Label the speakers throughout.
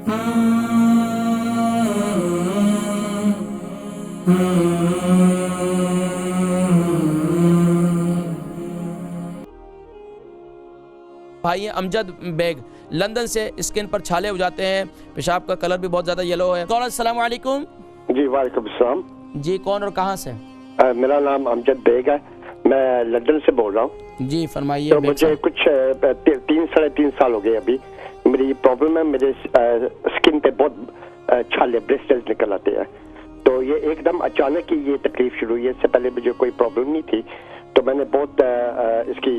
Speaker 1: भाई Amjad bag London से skin पर छाले हो जाते हैं, पेशाब का कलर भी बहुत ज़्यादा येलो है। अस्सलाम वालेकुम।
Speaker 2: जी वालेकुम सलाम।
Speaker 1: जी कौन और कहाँ से?
Speaker 2: मेरा नाम अमजद बेग है, मैं लंदन से बोल रहा हूँ।
Speaker 1: जी फरमाइए।
Speaker 2: तो मुझे कुछ 3-3.5 साल हो गए अभी। मेरी प्रॉब्लम है, मेरे स्किन पे बहुत छाले ब्लिस्टर्स निकल आते हैं। तो ये एकदम अचानक ही ये तकलीफ शुरू हुई है, इससे पहले मुझे कोई प्रॉब्लम नहीं थी। तो मैंने बहुत इसकी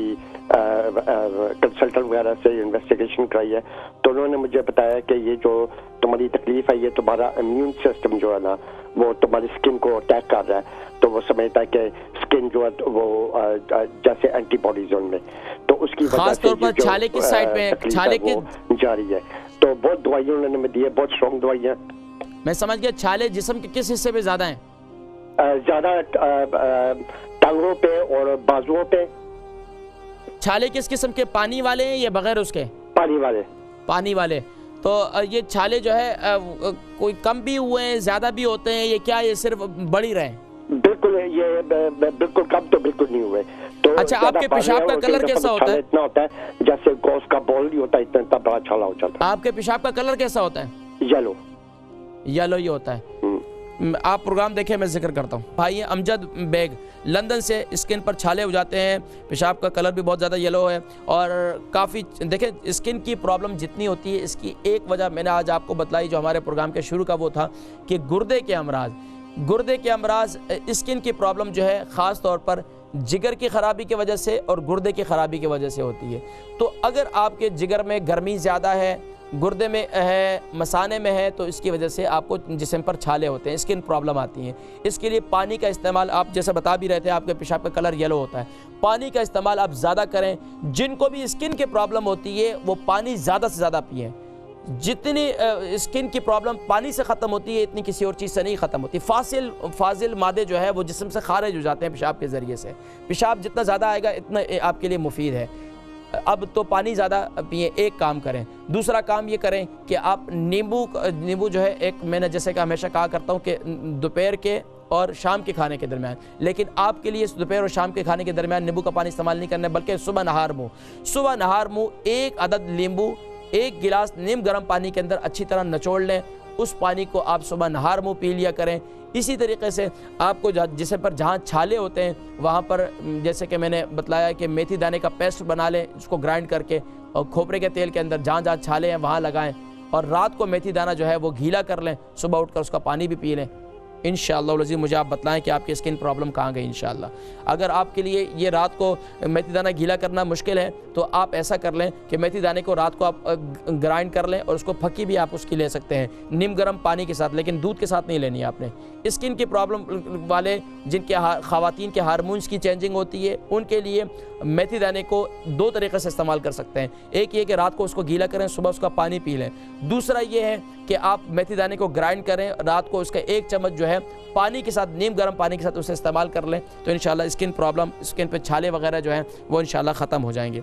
Speaker 2: कंसल्टेंट वगैरह से इन्वेस्टिगेशन कराई है। तो उन्होंने मुझे बताया कि ये जो तुम्हारी तकलीफ है, ये तुम्हारा इम्यून सिस्टम जो है ना, वो तुम्हारी स्किन को अटैक कर रहा है। तो वो समझता है कि स्किन जो है वो जैसे एंटीबॉडीज उनमें, तो उसकी वजह
Speaker 1: खास तौर पर छाले की साइड पे छाले के
Speaker 2: जारी है। तो बहुत दवाइयाँ उन्होंने मुझे दी है, बहुत स्ट्रॉन्ग दवाइयाँ।
Speaker 1: मैं समझ गया। छाले जिस्म के किस हिस्से पे ज्यादा हैं?
Speaker 2: ज्यादा टांगों पे और बाजुओं पे।
Speaker 1: छाले किस किस्म के, पानी वाले हैं या बगैर उसके?
Speaker 2: पानी वाले।
Speaker 1: पानी वाले। तो ये छाले जो है कोई कम भी हुए हैं, ज्यादा भी होते हैं, ये क्या ये सिर्फ बढ़ ही रहे हैं?
Speaker 2: बिल्कुल, ये बिल्कुल कम तो बिल्कुल नहीं हुए। तो
Speaker 1: अच्छा, आपके पेशाब का कलर कैसा होता है?
Speaker 2: इतना होता है जैसे गोश्त का बॉल नहीं होता, इतना बड़ा छाला हो जाता है।
Speaker 1: आपके पेशाब का कलर कैसा होता है?
Speaker 2: येलो।
Speaker 1: येलो ही होता है। आप प्रोग्राम देखें, मैं जिक्र करता हूँ। भाई अमजद बेग लंदन से स्किन पर छाले हो जाते हैं, पेशाब का कलर भी बहुत ज़्यादा येलो है और काफ़ी देखें स्किन की प्रॉब्लम जितनी होती है, इसकी एक वजह मैंने आज आपको बतलाई जो हमारे प्रोग्राम के शुरू का वो था कि गुर्दे के अमराज स्किन की प्रॉब्लम जो है ख़ास तौर पर जिगर की ख़राबी की वजह से और गुर्दे की ख़राबी की वजह से होती है। तो अगर आपके जिगर में गर्मी ज़्यादा है, गुर्दे में है, मसाने में है, तो इसकी वजह से आपको जिस्म पर छाले होते हैं, स्किन प्रॉब्लम आती हैं। इसके लिए पानी का इस्तेमाल, आप जैसे बता भी रहे थे आपके पेशाब का कलर येलो होता है, पानी का इस्तेमाल आप ज़्यादा करें। जिनको भी स्किन की प्रॉब्लम होती है वो पानी ज़्यादा से ज़्यादा पिएँ। जितनी स्किन की प्रॉब्लम पानी से ख़त्म होती है, इतनी किसी और चीज़ से नहीं ख़त्म होती। फाजिल मादे जो है वो जिस्म से खारिज हो जाते हैं पेशाब के ज़रिए से। पेशाब जितना ज़्यादा आएगा इतना आपके लिए मुफीद है। अब तो पानी ज़्यादा पिए, एक काम करें। दूसरा काम ये करें कि आप नींबू जो है, एक मैंने जैसे कि हमेशा कहा करता हूँ कि दोपहर के और शाम के खाने के दरमियान, लेकिन आपके लिए दोपहर और शाम के खाने के दरमियान नींबू का पानी इस्तेमाल नहीं करना है, बल्कि सुबह नहार मुँह 1 अदद नींबू 1 गिलास नीम गर्म पानी के अंदर अच्छी तरह निचोड़ लें। उस पानी को आप सुबह नहार मुँह पी लिया करें। इसी तरीके से आपको जिसम पर जहाँ छाले होते हैं वहाँ पर जैसे कि मैंने बतलाया कि मेथी दाने का पेस्ट बना लें, उसको ग्राइंड करके और खोपरे के तेल के अंदर जहाँ जहाँ छाले हैं वहाँ लगाएं और रात को मेथी दाना जो है वो गीला कर लें, सुबह उठकर उसका पानी भी पी लें। इंशाअल्लाह अज़ीज़ मुझे आप बतलाएं कि आपकी स्किन प्रॉब्लम कहाँ गई। इंशाअल्लाह अगर आपके लिए ये रात को मेथी दाना गीला करना मुश्किल है तो आप ऐसा कर लें कि मेथी दाने को रात को आप ग्राइंड कर लें और उसको फकी भी आप उसकी ले सकते हैं नीम गर्म पानी के साथ, लेकिन दूध के साथ नहीं लेनी है आपने। स्किन की प्रॉब्लम वाले जिनके ख़वातीन के हार्मोन्स की चेंजिंग होती है, उनके लिए मेथी दाने को 2 तरीक़े से इस्तेमाल कर सकते हैं। एक ये कि रात को उसको गीला करें, सुबह उसका पानी पी लें। दूसरा ये है कि आप मेथी दाने को ग्राइंड करें, रात को उसका 1 चम्मच जो है पानी के साथ, नीम गर्म पानी के साथ उसे इस्तेमाल कर लें, तो इंशाल्लाह स्किन प्रॉब्लम, स्किन पे छाले वगैरह जो हैं वो इंशाल्लाह ख़त्म हो जाएंगे।